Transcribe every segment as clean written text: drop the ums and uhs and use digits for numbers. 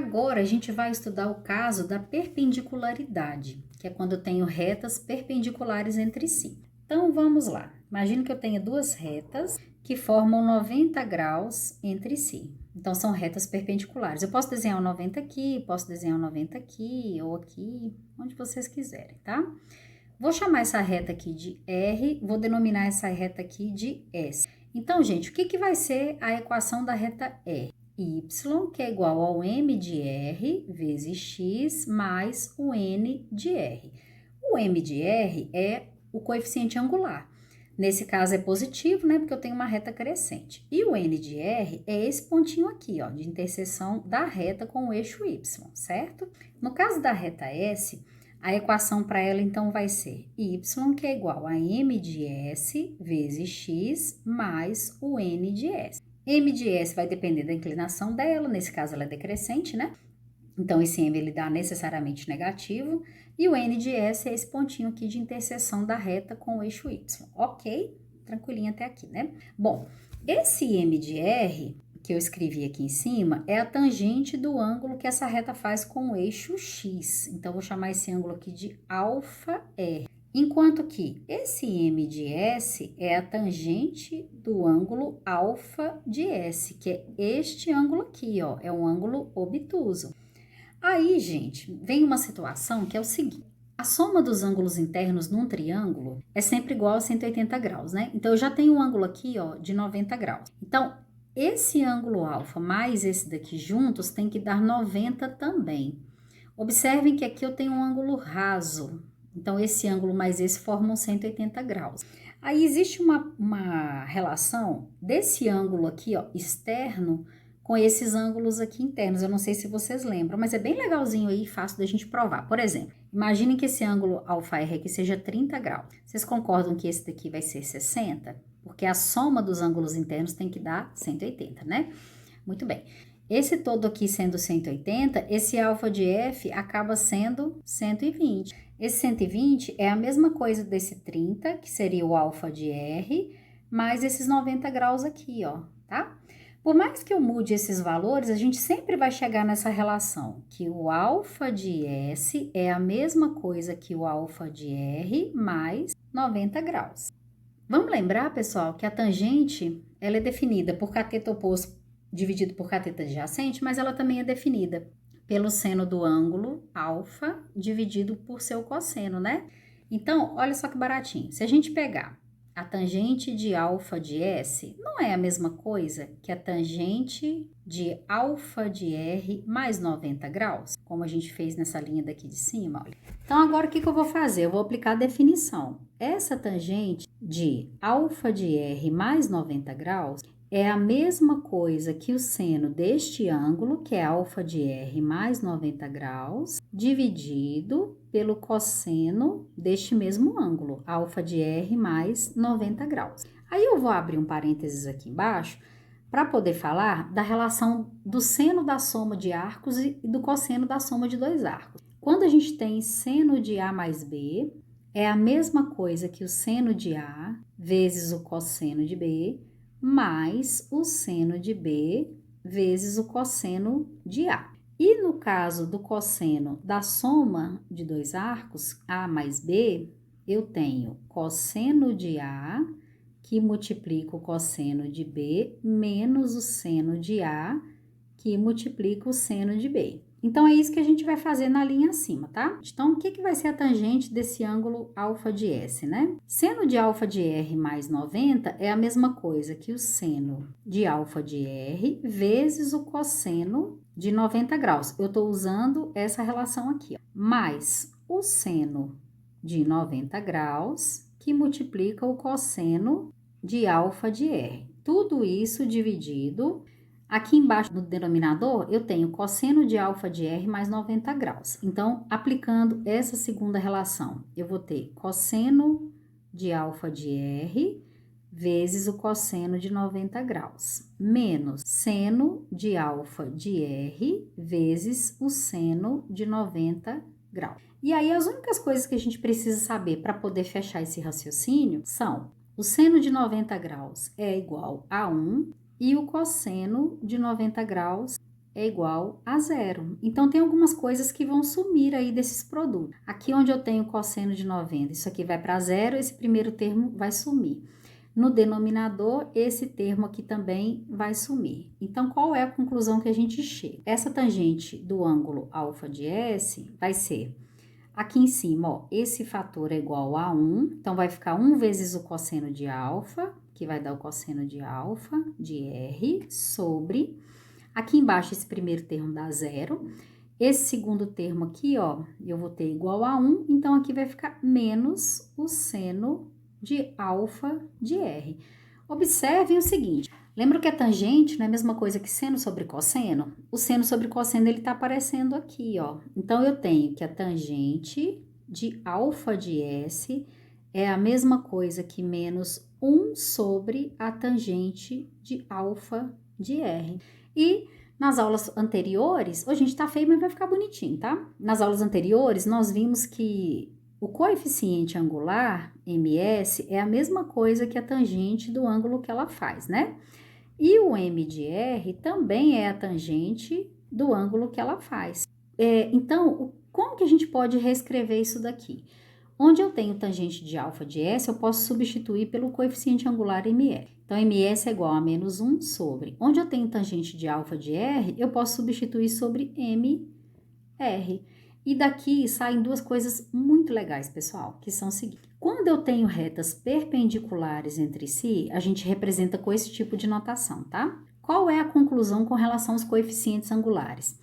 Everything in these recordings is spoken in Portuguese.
Agora, a gente vai estudar o caso da perpendicularidade, que é quando eu tenho retas perpendiculares entre si. Então, vamos lá. Imagina que eu tenha duas retas que formam 90 graus entre si. Então, são retas perpendiculares. Eu posso desenhar um 90 aqui, posso desenhar um 90 aqui ou aqui, onde vocês quiserem, tá? Vou chamar essa reta aqui de R, vou denominar essa reta aqui de S. Então, gente, o que vai ser a equação da reta R? Y, que é igual ao m de R vezes x mais o n de R. O m de R é o coeficiente angular. Nesse caso é positivo, né? Porque eu tenho uma reta crescente. E o n de R é esse pontinho aqui, ó, de interseção da reta com o eixo y, certo? No caso da reta S, a equação para ela, então, vai ser y, que é igual a m de s vezes x mais o n de s. M de S vai depender da inclinação dela, nesse caso ela é decrescente, né? Então, esse M ele dá necessariamente negativo, e o N de S é esse pontinho aqui de interseção da reta com o eixo Y, ok? Tranquilinho até aqui, né? Bom, esse M de R, que eu escrevi aqui em cima, é a tangente do ângulo que essa reta faz com o eixo X. Então, vou chamar esse ângulo aqui de alfa R. Enquanto que esse M de S é a tangente do ângulo alfa de S, que é este ângulo aqui, ó, é um ângulo obtuso. Aí, gente, vem uma situação que é o seguinte: a soma dos ângulos internos num triângulo é sempre igual a 180 graus, né? Então, eu já tenho um ângulo aqui, ó, de 90 graus. Então, esse ângulo alfa mais esse daqui juntos tem que dar 90 também. Observem que aqui eu tenho um ângulo raso. Então, esse ângulo mais esse formam 180 graus. Aí, existe uma relação desse ângulo aqui, ó, externo, com esses ângulos aqui internos. Eu não sei se vocês lembram, mas é bem legalzinho aí, fácil da gente provar. Por exemplo, imaginem que esse ângulo alfa R aqui seja 30 graus. Vocês concordam que esse daqui vai ser 60? Porque a soma dos ângulos internos tem que dar 180, né? Muito bem. Esse todo aqui sendo 180, esse alfa de F acaba sendo 120. Esse 120 é a mesma coisa desse 30, que seria o alfa de R, mais esses 90 graus aqui, ó, tá? Por mais que eu mude esses valores, a gente sempre vai chegar nessa relação, que o alfa de S é a mesma coisa que o alfa de R mais 90 graus. Vamos lembrar, pessoal, que a tangente, ela é definida por cateto oposto dividido por cateto adjacente, mas ela também é definida pelo seno do ângulo alfa dividido por seu cosseno, né? Então, olha só que baratinho. Se a gente pegar a tangente de alfa de S, não é a mesma coisa que a tangente de alfa de R mais 90 graus, como a gente fez nessa linha daqui de cima, olha. Então, agora o que eu vou fazer? Eu vou aplicar a definição. Essa tangente de alfa de R mais 90 graus é a mesma coisa que o seno deste ângulo, que é alfa de R mais 90 graus, dividido pelo cosseno deste mesmo ângulo, alfa de R mais 90 graus. Aí eu vou abrir um parênteses aqui embaixo para poder falar da relação do seno da soma de arcos e do cosseno da soma de dois arcos. Quando a gente tem seno de A mais B, é a mesma coisa que o seno de A vezes o cosseno de B, mais o seno de B vezes o cosseno de A. E no caso do cosseno da soma de dois arcos, A mais B, eu tenho cosseno de A, que multiplica o cosseno de B, menos o seno de A, que multiplica o seno de B. Então, é isso que a gente vai fazer na linha acima, tá? Então, o que vai ser a tangente desse ângulo alfa de S, né? Seno de alfa de R mais 90 é a mesma coisa que o seno de alfa de R vezes o cosseno de 90 graus. Eu estou usando essa relação aqui, ó, mais o seno de 90 graus, que multiplica o cosseno de alfa de R. Tudo isso dividido. Aqui embaixo no denominador, eu tenho cosseno de alfa de R mais 90 graus. Então, aplicando essa segunda relação, eu vou ter cosseno de alfa de R vezes o cosseno de 90 graus, menos seno de alfa de R vezes o seno de 90 graus. E aí, as únicas coisas que a gente precisa saber para poder fechar esse raciocínio são: o seno de 90 graus é igual a 1, e o cosseno de 90 graus é igual a zero. Então, tem algumas coisas que vão sumir aí desses produtos. Aqui onde eu tenho cosseno de 90, isso aqui vai para zero, esse primeiro termo vai sumir. No denominador, esse termo aqui também vai sumir. Então, qual é a conclusão que a gente chega? Essa tangente do ângulo alfa de S vai ser, aqui em cima, ó, esse fator é igual a 1, então vai ficar 1 vezes o cosseno de alfa, que vai dar o cosseno de alfa de R, sobre, aqui embaixo esse primeiro termo dá zero, esse segundo termo aqui, ó, eu vou ter igual a 1, então aqui vai ficar menos o seno de alfa de R. Observem o seguinte, lembra que a tangente não é a mesma coisa que seno sobre cosseno? O seno sobre cosseno, ele tá aparecendo aqui, ó. Então, eu tenho que a tangente de alfa de S é a mesma coisa que menos 1 sobre a tangente de alfa de R. E nas aulas anteriores, hoje a gente tá feio, mas vai ficar bonitinho, tá? Nas aulas anteriores, nós vimos que o coeficiente angular, ms, é a mesma coisa que a tangente do ângulo que ela faz, né? E o m de r também é a tangente do ângulo que ela faz. Então, como que a gente pode reescrever isso daqui? Onde eu tenho tangente de alfa de s, eu posso substituir pelo coeficiente angular mr. Então, ms é igual a menos 1 sobre. Onde eu tenho tangente de alfa de r, eu posso substituir sobre mr. E daqui saem duas coisas muito legais, pessoal, que são o seguinte. Quando eu tenho retas perpendiculares entre si, a gente representa com esse tipo de notação, tá? Qual é a conclusão com relação aos coeficientes angulares?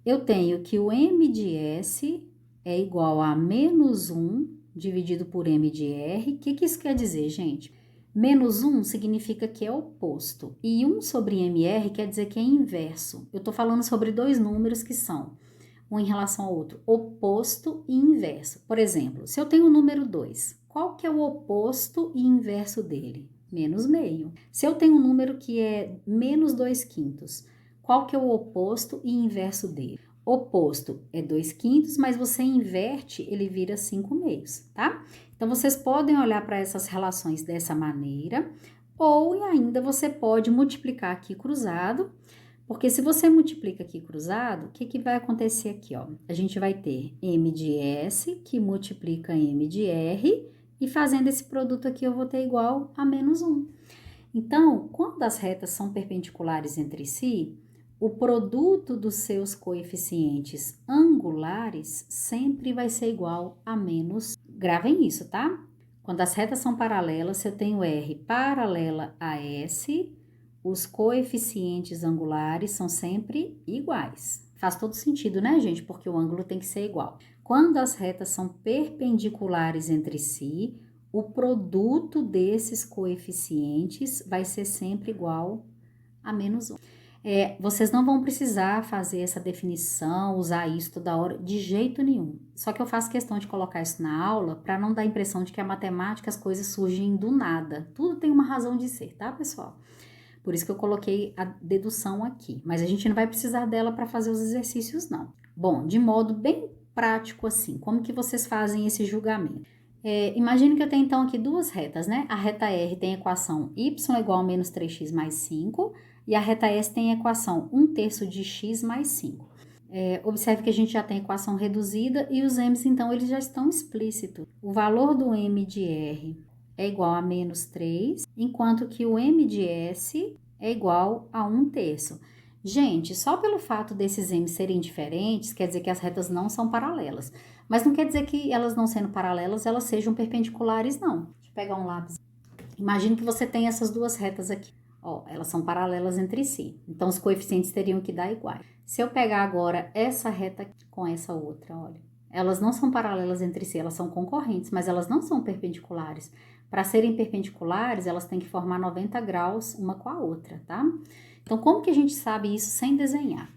Eu tenho que o m de s é igual a menos 1 dividido por m de r. O que isso quer dizer, gente? Menos 1 significa que é oposto, e 1 sobre mr quer dizer que é inverso. Eu tô falando sobre dois números que são um em relação ao outro, oposto e inverso. Por exemplo, se eu tenho o número 2, qual que é o oposto e inverso dele? Menos meio. Se eu tenho um número que é menos 2/5, qual que é o oposto e inverso dele? Oposto é 2/5, mas você inverte, ele vira 5/2, tá? Então, vocês podem olhar para essas relações dessa maneira, ou ainda você pode multiplicar aqui cruzado, porque se você multiplica aqui cruzado, o que vai acontecer aqui, ó? A gente vai ter m de s que multiplica m de r, e fazendo esse produto aqui eu vou ter igual a menos 1. Então, quando as retas são perpendiculares entre si, o produto dos seus coeficientes angulares sempre vai ser igual a menos. Gravem isso, tá? Quando as retas são paralelas, se eu tenho r paralela a s, os coeficientes angulares são sempre iguais. Faz todo sentido, né, gente? Porque o ângulo tem que ser igual. Quando as retas são perpendiculares entre si, o produto desses coeficientes vai ser sempre igual a menos 1. Vocês não vão precisar fazer essa definição, usar isso toda hora, de jeito nenhum. Só que eu faço questão de colocar isso na aula para não dar a impressão de que a matemática, as coisas surgem do nada. Tudo tem uma razão de ser, tá, pessoal? Por isso que eu coloquei a dedução aqui, mas a gente não vai precisar dela para fazer os exercícios, não. Bom, de modo bem prático assim, como que vocês fazem esse julgamento? Imagine que eu tenho então aqui duas retas, né? A reta R tem a equação y igual a menos 3x mais 5, e a reta S tem a equação 1/3 de x mais 5. Observe que a gente já tem a equação reduzida e os m's, então, eles já estão explícitos. O valor do m de R é igual a menos 3, enquanto que o m de S é igual a 1/3. Gente, só pelo fato desses m's serem diferentes, quer dizer que as retas não são paralelas. Mas não quer dizer que elas não sendo paralelas, elas sejam perpendiculares, não. Deixa eu pegar um lápis. Imagine que você tem essas duas retas aqui. Ó, elas são paralelas entre si. Então, os coeficientes teriam que dar iguais. Se eu pegar agora essa reta aqui com essa outra, olha. Elas não são paralelas entre si, elas são concorrentes, mas elas não são perpendiculares. Para serem perpendiculares, elas têm que formar 90 graus uma com a outra, tá? Então, como que a gente sabe isso sem desenhar?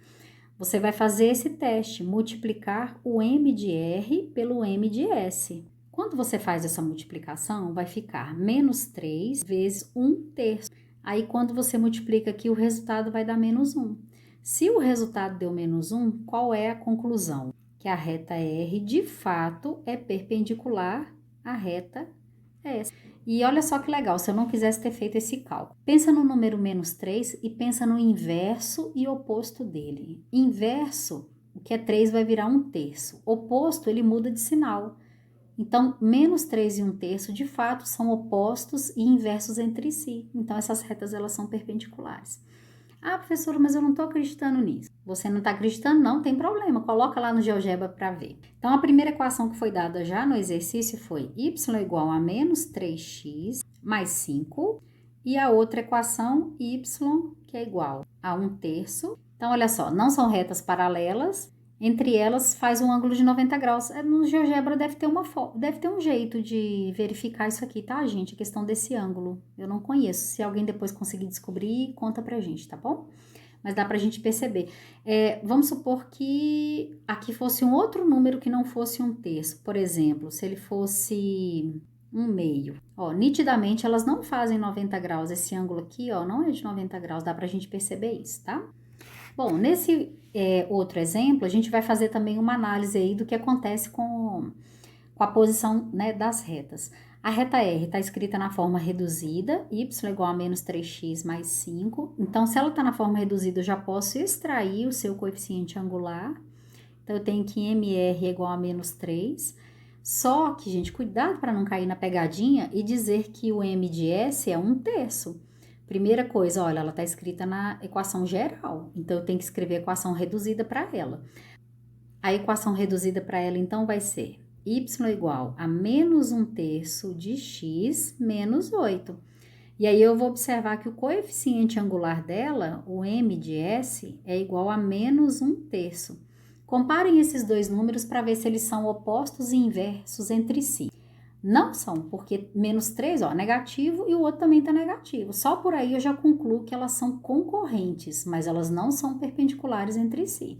Você vai fazer esse teste, multiplicar o m de R pelo m de S. Quando você faz essa multiplicação, vai ficar menos 3 vezes 1/3. Aí, quando você multiplica aqui, o resultado vai dar menos 1. Se o resultado deu menos 1, qual é a conclusão? Que a reta R, de fato, é perpendicular à reta é essa. E olha só que legal, se eu não quisesse ter feito esse cálculo. Pensa no número menos 3 e pensa no inverso e oposto dele. Inverso, o que é 3 vai virar 1/3. Oposto, ele muda de sinal. Então, menos 3 e 1/3, de fato, são opostos e inversos entre si. Então, essas retas, elas são perpendiculares. Ah, professora, mas eu não estou acreditando nisso. Você não está acreditando? Não tem problema, coloca lá no GeoGebra para ver. Então, a primeira equação que foi dada já no exercício foi y igual a menos 3x mais 5. E a outra equação, y, que é igual a 1/3. Então, olha só, não são retas paralelas. Entre elas faz um ângulo de 90 graus. No GeoGebra deve ter um jeito de verificar isso aqui, tá, gente? A questão desse ângulo. Eu não conheço. Se alguém depois conseguir descobrir, conta pra gente, tá bom? Mas dá pra gente perceber. Vamos supor que aqui fosse um outro número que não fosse 1/3. Por exemplo, se ele fosse 1/2. Ó, nitidamente elas não fazem 90 graus. Esse ângulo aqui, ó, não é de 90 graus. Dá pra gente perceber isso, tá? Bom, nesse outro exemplo, a gente vai fazer também uma análise aí do que acontece com a posição, né, das retas. A reta R está escrita na forma reduzida, y igual a menos 3x mais 5. Então, se ela está na forma reduzida, eu já posso extrair o seu coeficiente angular. Então, eu tenho que MR é igual a menos 3. Só que, gente, cuidado para não cair na pegadinha e dizer que o M de S é 1/3. Primeira coisa, olha, ela está escrita na equação geral, então eu tenho que escrever a equação reduzida para ela. A equação reduzida para ela, então, vai ser y igual a menos 1/3 de x menos 8. E aí eu vou observar que o coeficiente angular dela, o m de s, é igual a menos 1/3. Comparem esses dois números para ver se eles são opostos e inversos entre si. Não são, porque menos 3, ó, negativo e o outro também está negativo. Só por aí eu já concluo que elas são concorrentes, mas elas não são perpendiculares entre si.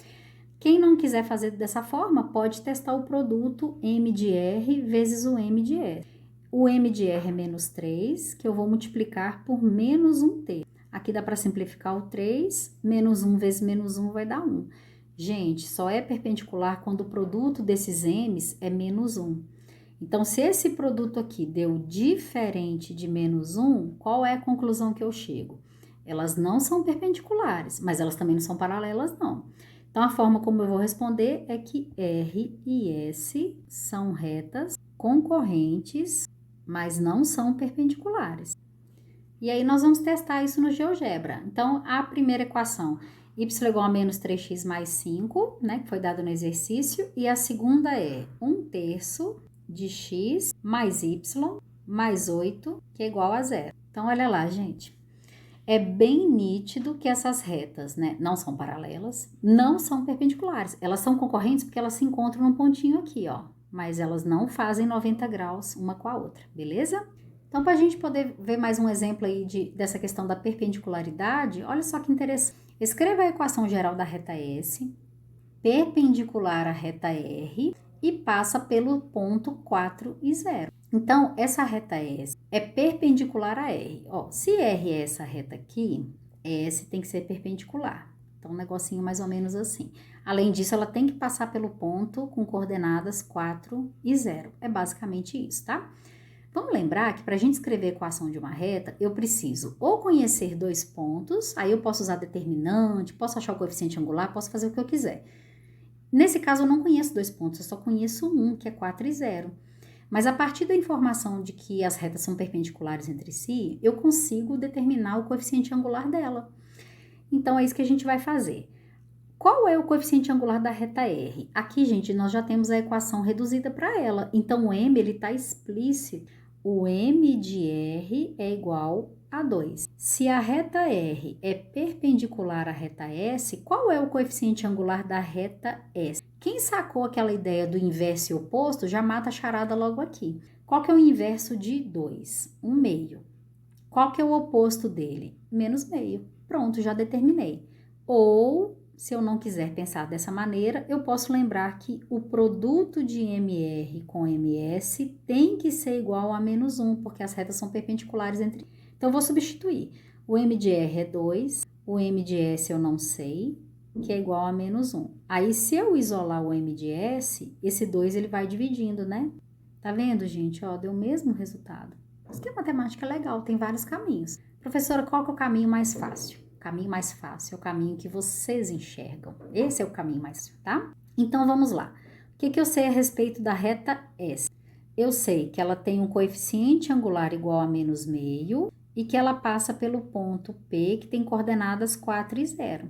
Quem não quiser fazer dessa forma, pode testar o produto M de R vezes o M de S. O M de R é menos 3, que eu vou multiplicar por menos 1/3. Aqui dá para simplificar o 3, menos 1 vezes menos 1 vai dar 1. Gente, só é perpendicular quando o produto desses M's é menos 1. Então, se esse produto aqui deu diferente de menos 1, qual é a conclusão que eu chego? Elas não são perpendiculares, mas elas também não são paralelas, não. Então, a forma como eu vou responder é que R e S são retas concorrentes, mas não são perpendiculares. E aí, nós vamos testar isso no GeoGebra. Então, a primeira equação, y igual a menos 3x mais 5, né, que foi dado no exercício, e a segunda é 1/3 de x mais y mais 8, que é igual a 0. Então, olha lá, gente. É bem nítido que essas retas, né, não são paralelas, não são perpendiculares. Elas são concorrentes porque elas se encontram num pontinho aqui, ó. Mas elas não fazem 90 graus uma com a outra, beleza? Então, para a gente poder ver mais um exemplo aí dessa questão da perpendicularidade, olha só que interessante. Escreva a equação geral da reta S, perpendicular à reta R, e passa pelo ponto 4 e 0. Então, essa reta S é perpendicular a R. Ó, se R é essa reta aqui, S tem que ser perpendicular. Então, um negocinho mais ou menos assim. Além disso, ela tem que passar pelo ponto com coordenadas 4 e 0. É basicamente isso, tá? Vamos lembrar que para a gente escrever a equação de uma reta, eu preciso ou conhecer dois pontos, aí eu posso usar determinante, posso achar o coeficiente angular, posso fazer o que eu quiser. Nesse caso, eu não conheço dois pontos, eu só conheço um, que é 4 e 0. Mas a partir da informação de que as retas são perpendiculares entre si, eu consigo determinar o coeficiente angular dela. Então, é isso que a gente vai fazer. Qual é o coeficiente angular da reta R? Aqui, gente, nós já temos a equação reduzida para ela. Então, o M, ele está explícito. O M de R é igual a 2. Se a reta R é perpendicular à reta S, qual é o coeficiente angular da reta S? Quem sacou aquela ideia do inverso e oposto, já mata a charada logo aqui. Qual que é o inverso de 2? 1/2. Qual que é o oposto dele? Menos meio. Pronto, já determinei. Ou, se eu não quiser pensar dessa maneira, eu posso lembrar que o produto de MR com MS tem que ser igual a menos 1, porque as retas são perpendiculares entre... Então, eu vou substituir. O M de R é 2, o M de S eu não sei, que é igual a menos 1. Aí, se eu isolar o M de S, esse 2 ele vai dividindo, né? Tá vendo, gente? Ó, deu o mesmo resultado. Por isso que a matemática é legal, tem vários caminhos. Professora, qual que é o caminho mais fácil? O caminho mais fácil é o caminho que vocês enxergam. Esse é o caminho mais fácil, tá? Então, vamos lá. O que eu sei a respeito da reta S? Eu sei que ela tem um coeficiente angular igual a menos meio e que ela passa pelo ponto P, que tem coordenadas 4 e 0.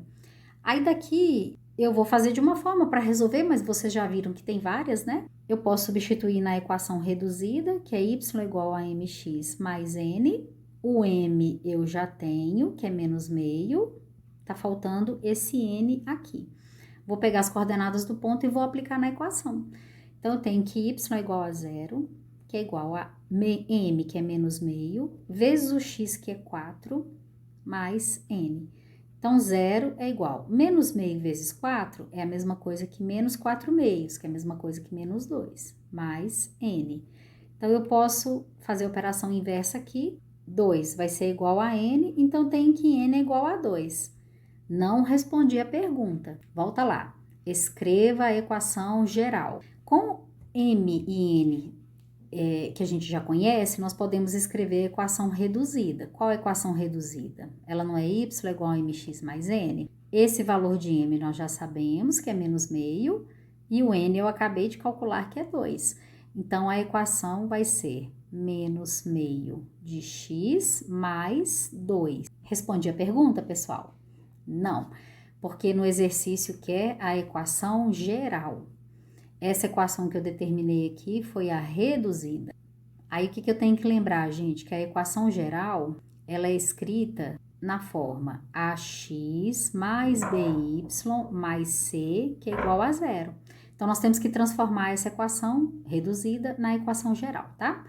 Aí daqui eu vou fazer de uma forma para resolver, mas vocês já viram que tem várias, né? Eu posso substituir na equação reduzida, que é y igual a mx mais n. O m eu já tenho, que é menos meio. Tá faltando esse n aqui. Vou pegar as coordenadas do ponto e vou aplicar na equação. Então, eu tenho que y é igual a 0, que é igual a m, que é menos meio, vezes o x, que é 4, mais n. Então, 0 é igual menos meio vezes 4 é a mesma coisa que menos 4 meios, que é a mesma coisa que menos 2, mais n. Então, eu posso fazer a operação inversa aqui. 2 vai ser igual a n, então tem que n é igual a 2. Não respondi a pergunta. Volta lá. Escreva a equação geral. Com m e n que a gente já conhece, nós podemos escrever a equação reduzida. Qual é a equação reduzida? Ela não é y igual a mx mais n? Esse valor de m nós já sabemos que é menos meio, e o n eu acabei de calcular que é 2. Então, a equação vai ser menos meio de x mais 2. Respondi a pergunta, pessoal? Não, porque no exercício quer a equação geral. Essa equação que eu determinei aqui foi a reduzida. Aí, o que eu tenho que lembrar, gente? Que a equação geral, ela é escrita na forma ax mais by mais c, que é igual a 0. Então, nós temos que transformar essa equação reduzida na equação geral, tá?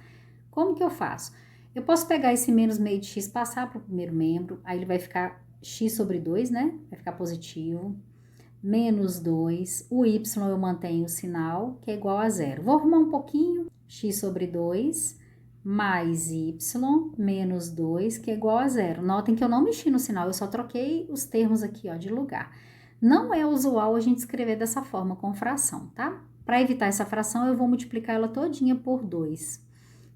Como que eu faço? Eu posso pegar esse menos meio de x, passar para o primeiro membro, aí ele vai ficar x sobre 2, né? Vai ficar positivo. Menos 2, o y eu mantenho o sinal, que é igual a 0. Vou arrumar um pouquinho, x sobre 2, mais y, menos 2, que é igual a 0. Notem que eu não mexi no sinal, eu só troquei os termos aqui, ó, de lugar. Não é usual a gente escrever dessa forma, com fração, tá? Para evitar essa fração, eu vou multiplicar ela todinha por 2.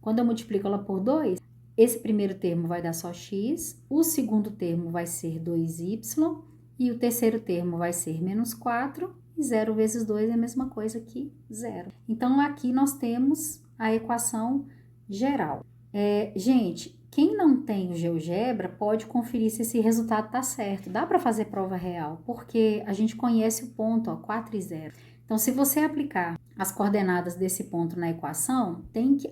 Quando eu multiplico ela por 2, esse primeiro termo vai dar só x, o segundo termo vai ser 2y, e o terceiro termo vai ser menos 4, e 0 vezes 2 é a mesma coisa que 0. Então, aqui nós temos a equação geral. Gente, quem não tem o GeoGebra pode conferir se esse resultado está certo. Dá para fazer prova real, porque a gente conhece o ponto, ó, 4 e 0. Então, se você aplicar as coordenadas desse ponto na equação,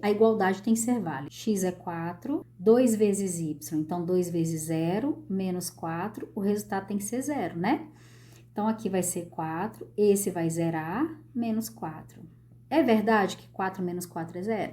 a igualdade tem que ser válida. X é 4, 2 vezes y, então 2 vezes 0, menos 4, o resultado tem que ser 0, né? Então, aqui vai ser 4, esse vai zerar, menos 4. É verdade que 4 menos 4 é 0?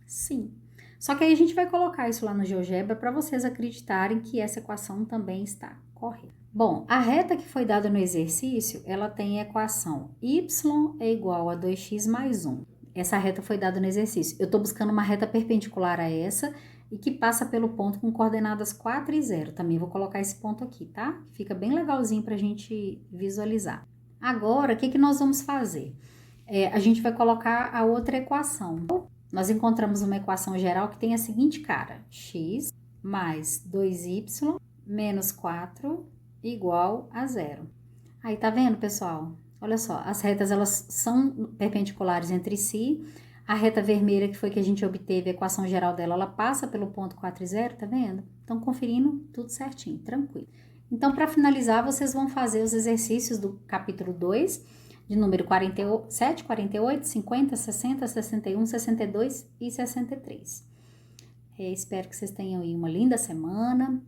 Sim. Só que aí a gente vai colocar isso lá no GeoGebra para vocês acreditarem que essa equação também está correta. Bom, a reta que foi dada no exercício, ela tem a equação y é igual a 2x mais 1. Essa reta foi dada no exercício. Eu estou buscando uma reta perpendicular a essa e que passa pelo ponto com coordenadas 4 e 0. Também vou colocar esse ponto aqui, tá? Fica bem legalzinho para a gente visualizar. Agora, o que nós vamos fazer? A gente vai colocar a outra equação. Nós encontramos uma equação geral que tem a seguinte cara: x mais 2y menos 4 igual a 0. Aí, tá vendo, pessoal? Olha só, as retas, elas são perpendiculares entre si. A reta vermelha, que foi que a gente obteve, a equação geral dela, ela passa pelo ponto 4 e 0, tá vendo? Então, conferindo tudo certinho, tranquilo. Então, para finalizar, vocês vão fazer os exercícios do capítulo 2, de número 47, 48, 50, 60, 61, 62 e 63. Espero que vocês tenham aí uma linda semana.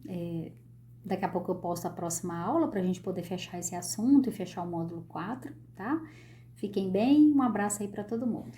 Daqui a pouco eu posto a próxima aula para a gente poder fechar esse assunto e fechar o módulo 4, tá? Fiquem bem, um abraço aí para todo mundo.